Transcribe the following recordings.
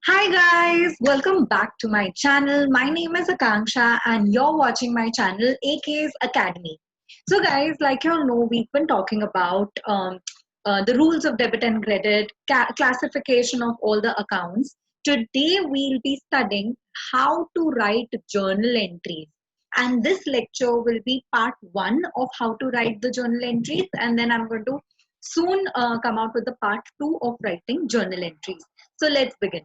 Hi guys, welcome back to my channel. My name is Akanksha and you're watching my channel AK's Academy. So guys, like you all know, we've been talking about the rules of debit and credit, classification of all the accounts. Today we'll be studying how to write journal entries. And this lecture will be part 1 of how to write the journal entries, and then I'm going to soon come out with the part 2 of writing journal entries. So let's begin.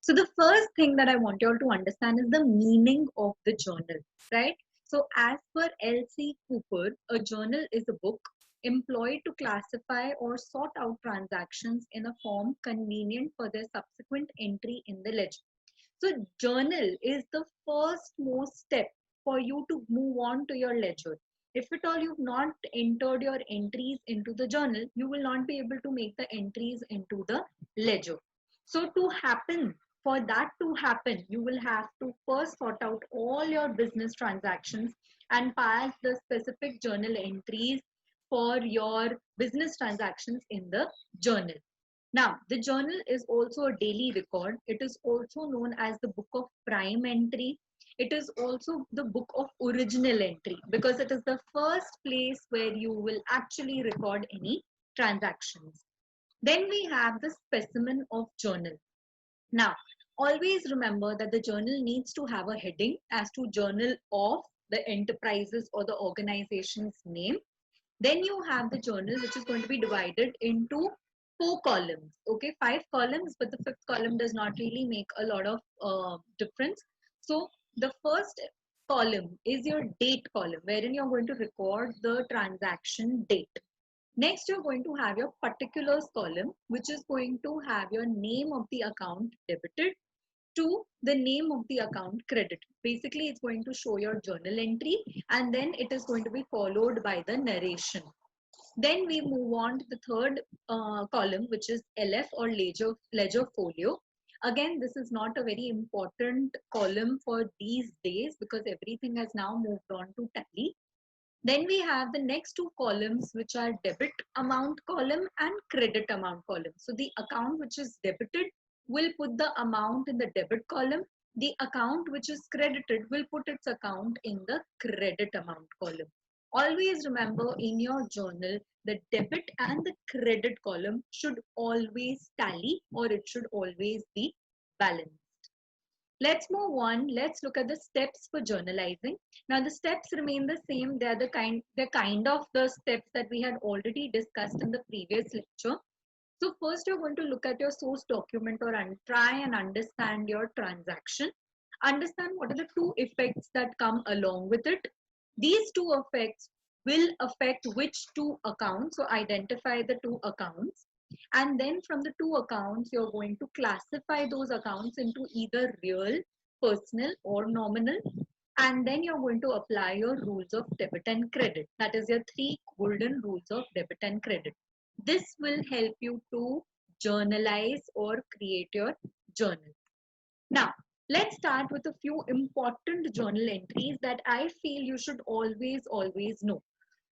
So the first thing that I want you all to understand is the meaning of the journal, right? So as per L.C. Cooper, a journal is a book employed to classify or sort out transactions in a form convenient for their subsequent entry in the ledger. So journal is the first most step for you to move on to your ledger. If at all you've not entered your entries into the journal, you will not be able to make the entries into the ledger. So for that to happen, you will have to first sort out all your business transactions and pass the specific journal entries for your business transactions in the journal. Now, the journal is also a daily record. It is also known as the book of prime entry. It is also the book of original entry because it is the first place where you will actually record any transactions. Then we have the specimen of journal. Now, always remember that the journal needs to have a heading as to journal of the enterprises or the organization's name. Then you have the journal, which is going to be divided into 4 columns. Okay, 5 columns, but the fifth column does not really make a lot of difference. So the first column is your date column, wherein you're going to record the transaction date. Next, you're going to have your particulars column, which is going to have your name of the account debited to the name of the account credited. Basically, it's going to show your journal entry and then it is going to be followed by the narration. Then we move on to the third column, which is LF or ledger folio. Again, this is not a very important column for these days because everything has now moved on to Tally. Then we have the next 2 columns, which are debit amount column and credit amount column. So the account which is debited will put the amount in the debit column. The account which is credited will put its account in the credit amount column. Always remember in your journal, the debit and the credit column should always tally or it should always be balanced. Let's move on. Let's look at the steps for journalizing. Now the steps remain the same. They're kind of the steps that we had already discussed in the previous lecture. So first you're going to look at your source document or try and understand your transaction. Understand what are the 2 effects that come along with it. These 2 effects will affect which 2 accounts. So identify the 2 accounts. And then from the 2 accounts, you're going to classify those accounts into either real, personal or nominal. And then you're going to apply your rules of debit and credit. That is your 3 golden rules of debit and credit. This will help you to journalize or create your journal. Now, let's start with a few important journal entries that I feel you should always know.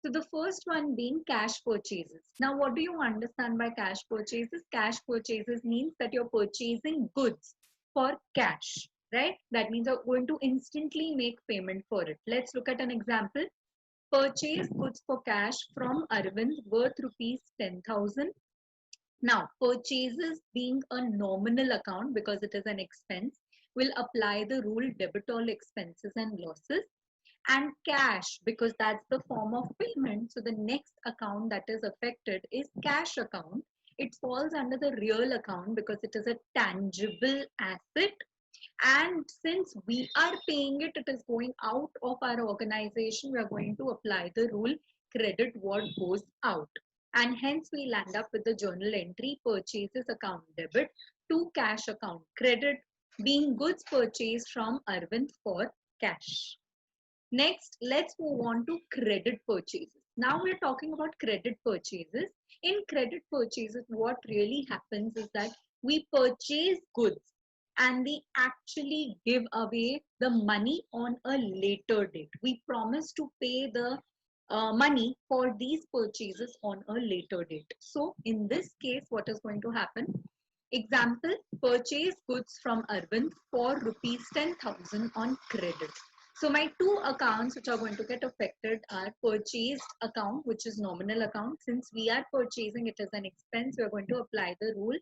So the first one being cash purchases. Now, what do you understand by cash purchases? Cash purchases means that you're purchasing goods for cash, right? That means you're going to instantly make payment for it. Let's look at an example. Purchase goods for cash from Arvind worth rupees 10,000. Now, purchases being a nominal account because it is an expense will apply the rule debit all expenses and losses, and cash because that's the form of payment. So the next account that is affected is cash account. It falls under the real account because it is a tangible asset. And since we are paying it, it is going out of our organization. We are going to apply the rule credit what goes out. And hence we land up with the journal entry purchases account debit to cash account credit being goods purchased from Arvind for cash. Next, let's move on to credit purchases. Now we're talking about credit purchases. In credit purchases, what really happens is that we purchase goods and we actually give away the money on a later date. We promise to pay the money for these purchases on a later date. So in this case, what is going to happen? Example, purchase goods from Arvind for rupees 10,000 on credit. So my two accounts which are going to get affected are purchased account, which is nominal account. Since we are purchasing it as an expense, we are going to apply the rule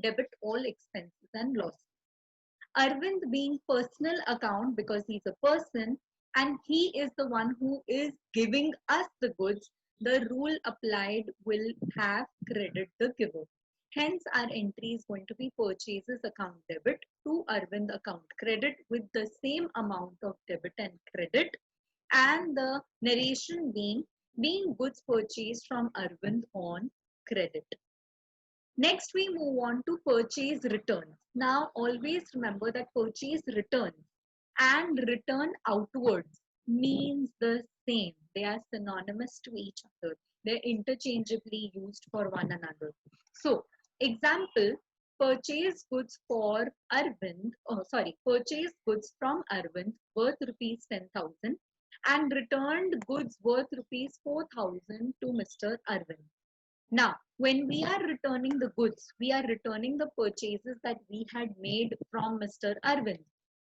debit all expenses and losses. Arvind being personal account because he's a person and he is the one who is giving us the goods, the rule applied will have credit the giver. Hence, our entry is going to be purchases account debit to Arvind account credit with the same amount of debit and credit, and the narration being goods purchased from Arvind on credit. Next, we move on to purchase returns. Now, always remember that purchase returns and return outwards means the same. They are synonymous to each other. They're interchangeably used for one another. So, example, purchase goods for Arvind, purchase goods from Arvind worth rupees 10,000 and returned goods worth rupees 4,000 to Mr. Arvind. Now, when we are returning the goods, we are returning the purchases that we had made from Mr. Arvind.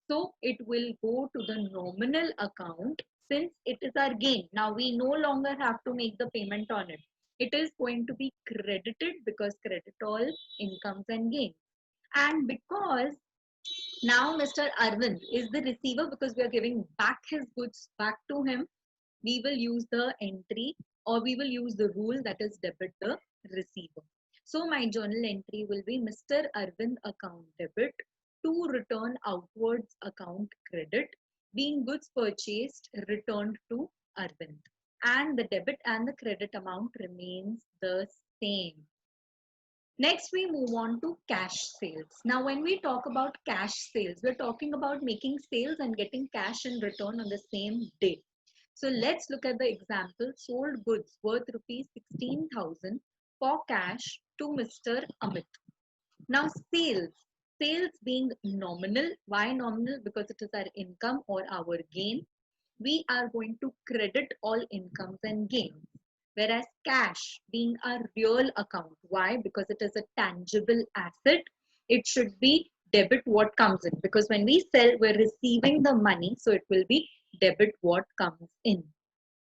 So it will go to the nominal account since it is our gain. Now we no longer have to make the payment on it. It is going to be credited because credit all incomes and gains. And because now Mr. Arvind is the receiver because we are giving back his goods back to him, we will use the entry or we will use the rule that is debit the receiver. So my journal entry will be Mr. Arvind account debit to return outwards account credit being goods purchased returned to Arvind, and the debit and the credit amount remains the same. Next, we move on to cash sales. Now, when we talk about cash sales, we're talking about making sales and getting cash in return on the same day. So let's look at the example. Sold goods worth rupees 16,000 for cash to Mr. Amit. Now sales being nominal. Why nominal? Because it is our income or our gain. We are going to credit all incomes and gains. Whereas cash being a real account. Why? Because it is a tangible asset. It should be debit what comes in. Because when we sell, we're receiving the money. So it will be debit what comes in.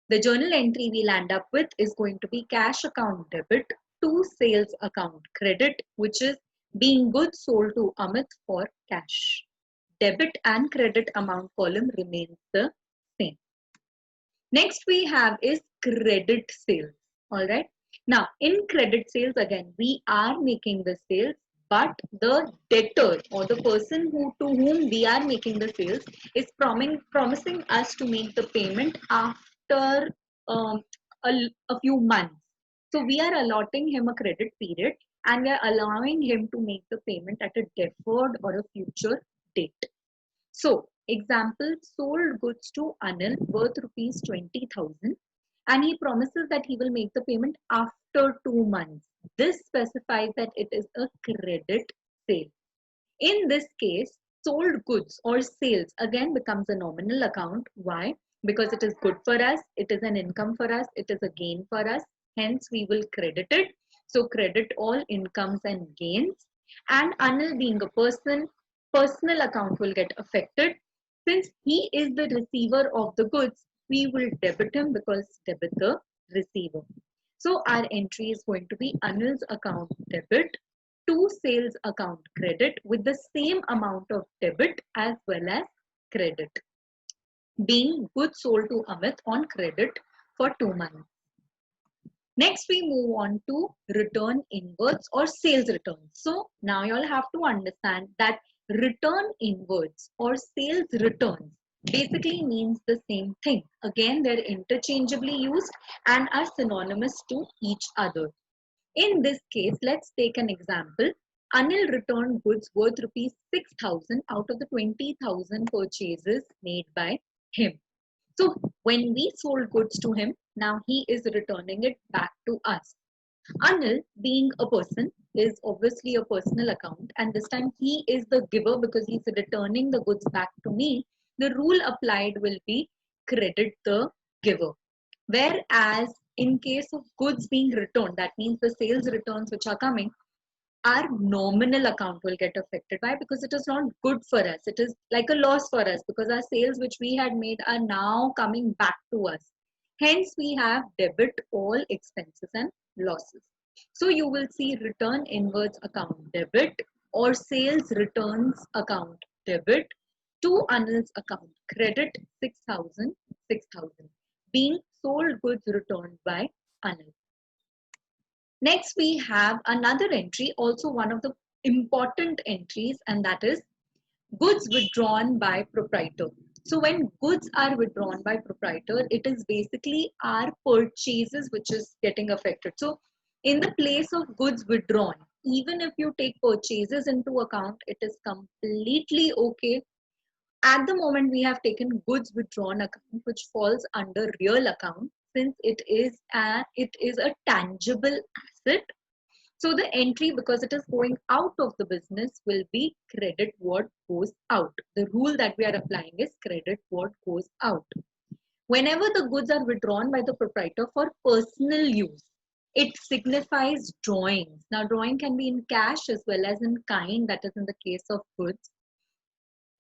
The journal entry we'll end up with is going to be cash account debit to sales account credit, which is being goods sold to Amit for cash. Debit and credit amount column remains the same. Next we have is credit sales. All right. Now in credit sales, again, we are making the sales, but the debtor or the person to whom we are making the sales is promising us to make the payment after um, a few months. So we are allotting him a credit period and we are allowing him to make the payment at a deferred or a future date. So, example, sold goods to Anil worth rupees 20,000 and he promises that he will make the payment after 2 months. This specifies that it is a credit sale. In this case, sold goods or sales again becomes a nominal account. Why? Because it is good for us, it is an income for us, it is a gain for us. Hence, we will credit it. So, credit all incomes and gains. And Anil being a person, personal account will get affected. Since he is the receiver of the goods, we will debit him because debit the receiver. So, our entry is going to be Anil's account debit to sales account credit with the same amount of debit as well as credit, being goods sold to Amit on credit for 2 months. Next, we move on to return inwards or sales returns. So now you all have to understand that return inwards or sales returns basically means the same thing. Again, they're interchangeably used and are synonymous to each other. In this case, let's take an example. Anil returned goods worth rupees 6,000 out of the 20,000 purchases made by him. So when we sold goods to him, now he is returning it back to us. Anil, being a person, is obviously a personal account, and this time he is the giver because he's returning the goods back to me. The rule applied will be credit the giver. Whereas in case of goods being returned, that means the sales returns which are coming, our nominal account will get affected. Why? Because it is not good for us. It is like a loss for us because our sales which we had made are now coming back to us. Hence, we have debit all expenses and losses. So you will see return inwards account debit or sales returns account debit to Anil's account credit 6,000, 6,000 being sold goods returned by Anil. Next, we have another entry, also one of the important entries, and that is goods withdrawn by proprietor. So when goods are withdrawn by proprietor, it is basically our purchases which is getting affected. So in the place of goods withdrawn, even if you take purchases into account, it is completely okay. At the moment, we have taken goods withdrawn account, which falls under real account since it is a tangible asset. So the entry, because it is going out of the business, will be credit what goes out. The rule that we are applying is credit what goes out. Whenever the goods are withdrawn by the proprietor for personal use, it signifies drawings. Now, drawing can be in cash as well as in kind, that is in the case of goods.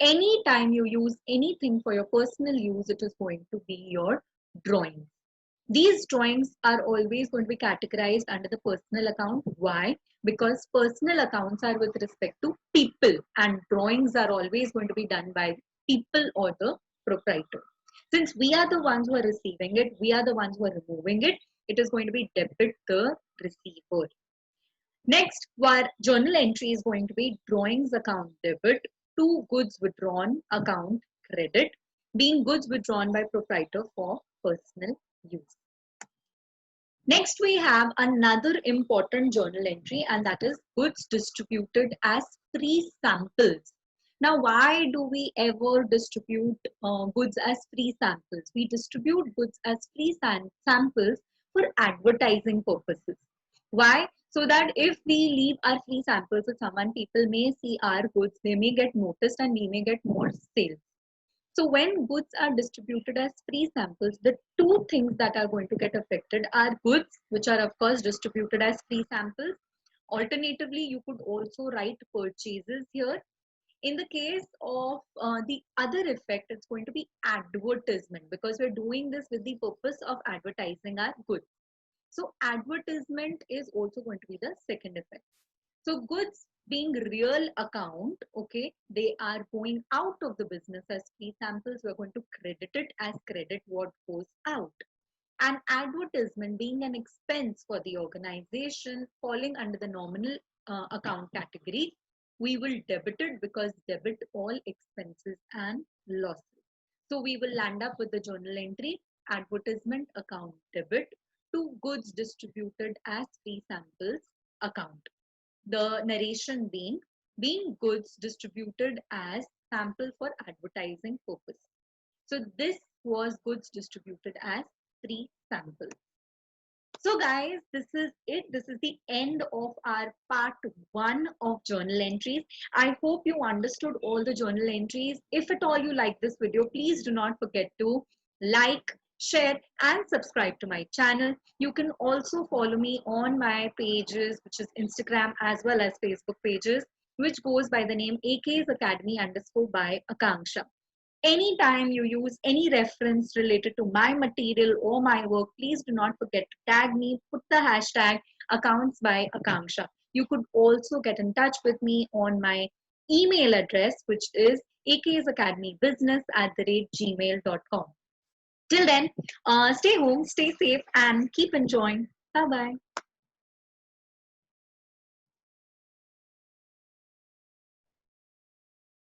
Anytime you use anything for your personal use, it is going to be your drawings. These drawings are always going to be categorized under the personal account. Why? Because personal accounts are with respect to people and drawings are always going to be done by people or the proprietor. Since we are the ones who are receiving it, we are the ones who are removing it, it is going to be debit the receiver. Next, our journal entry is going to be drawings account debit to goods withdrawn account credit, being goods withdrawn by proprietor for personal use. Next, we have another important journal entry, and that is goods distributed as free samples. Now, why do we ever distribute goods as free samples? We distribute goods as free samples for advertising purposes. Why? So that if we leave our free samples with someone, people may see our goods, they may get noticed, and we may get more sales. So when goods are distributed as free samples, the two things that are going to get affected are goods, which are of course distributed as free samples. Alternatively, you could also write purchases here. In the case of the other effect, it's going to be advertisement because we're doing this with the purpose of advertising our goods. So advertisement is also going to be the second effect. So goods being real account, okay, they are going out of the business as free samples. We're going to credit it as credit what goes out. And advertisement being an expense for the organization falling under the nominal account category, we will debit it because debit all expenses and losses. So we will land up with the journal entry advertisement account debit to goods distributed as free samples account. The narration being goods distributed as sample for advertising purpose. So this was goods distributed as free samples. So guys, this is it. This is the end of our part 1 of journal entries. I hope you understood all the journal entries. If at all you like this video, please do not forget to like, share and subscribe to my channel. You can also follow me on my pages, which is Instagram as well as Facebook pages, which goes by the name AK's Academy _ by Akanksha. Anytime you use any reference related to my material or my work, please do not forget to tag me, put the hashtag accounts by Akanksha. You could also get in touch with me on my email address, which is aksacademybusiness@gmail.com. Till then, stay home, stay safe, and keep enjoying. Bye bye.